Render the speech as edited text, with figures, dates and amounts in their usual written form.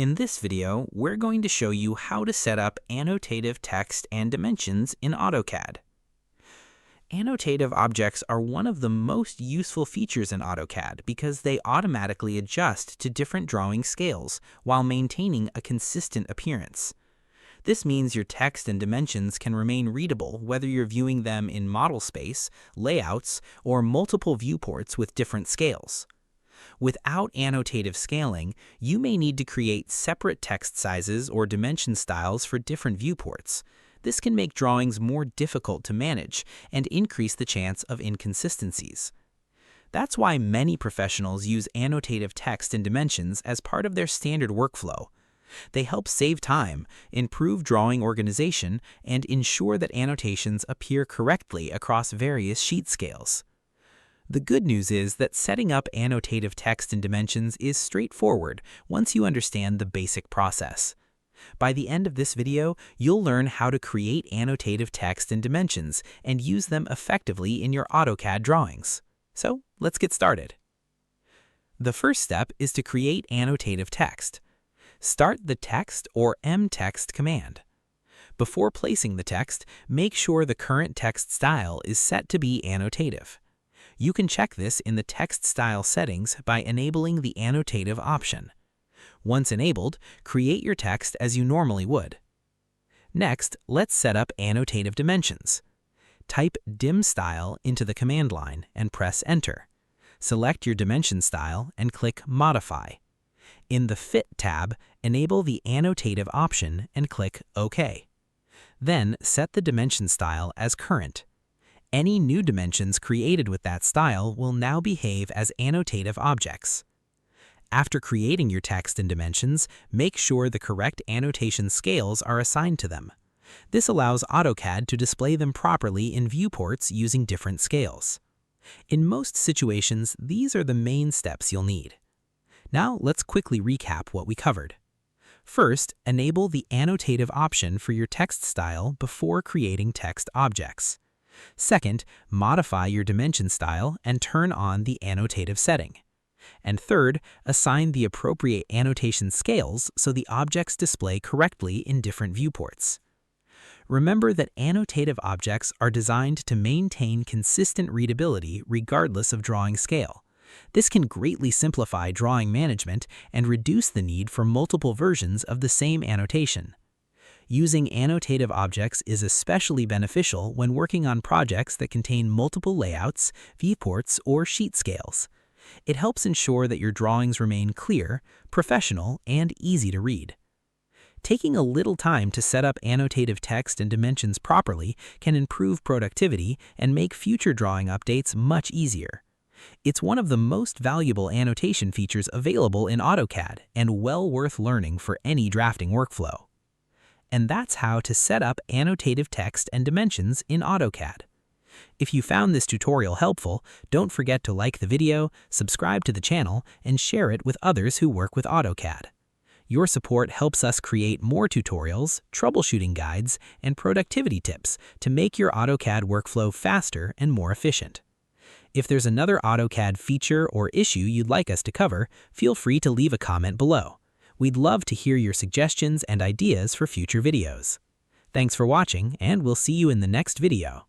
In this video, we're going to show you how to set up annotative text and dimensions in AutoCAD. Annotative objects are one of the most useful features in AutoCAD because they automatically adjust to different drawing scales while maintaining a consistent appearance. This means your text and dimensions can remain readable whether you're viewing them in model space, layouts, or multiple viewports with different scales. Without annotative scaling, you may need to create separate text sizes or dimension styles for different viewports. This can make drawings more difficult to manage and increase the chance of inconsistencies. That's why many professionals use annotative text and dimensions as part of their standard workflow. They help save time, improve drawing organization, and ensure that annotations appear correctly across various sheet scales. The good news is that setting up annotative text and dimensions is straightforward once you understand the basic process. By the end of this video, you'll learn how to create annotative text and dimensions and use them effectively in your AutoCAD drawings. So let's get started. The first step is to create annotative text. Start the text or mtext command. Before placing the text, make sure the current text style is set to be annotative. You can check this in the text style settings by enabling the annotative option. Once enabled, create your text as you normally would. Next, let's set up annotative dimensions. Type dim style into the command line and press enter. Select your dimension style and click modify. In the Fit tab, enable the annotative option and click OK. Then set the dimension style as current. Any new dimensions created with that style will now behave as annotative objects. After creating your text and dimensions, make sure the correct annotation scales are assigned to them. This allows AutoCAD to display them properly in viewports using different scales. In most situations, these are the main steps you'll need. Now let's quickly recap what we covered. First, enable the annotative option for your text style before creating text objects. Second, modify your dimension style and turn on the annotative setting. And third, assign the appropriate annotation scales so the objects display correctly in different viewports. Remember that annotative objects are designed to maintain consistent readability regardless of drawing scale. This can greatly simplify drawing management and reduce the need for multiple versions of the same annotation. Using annotative objects is especially beneficial when working on projects that contain multiple layouts, viewports, or sheet scales. It helps ensure that your drawings remain clear, professional, and easy to read. Taking a little time to set up annotative text and dimensions properly can improve productivity and make future drawing updates much easier. It's one of the most valuable annotation features available in AutoCAD and well worth learning for any drafting workflow. And that's how to set up annotative text and dimensions in AutoCAD. If you found this tutorial helpful, don't forget to like the video, subscribe to the channel, and share it with others who work with AutoCAD. Your support helps us create more tutorials, troubleshooting guides, and productivity tips to make your AutoCAD workflow faster and more efficient. If there's another AutoCAD feature or issue you'd like us to cover, feel free to leave a comment below. We'd love to hear your suggestions and ideas for future videos. Thanks for watching, and we'll see you in the next video.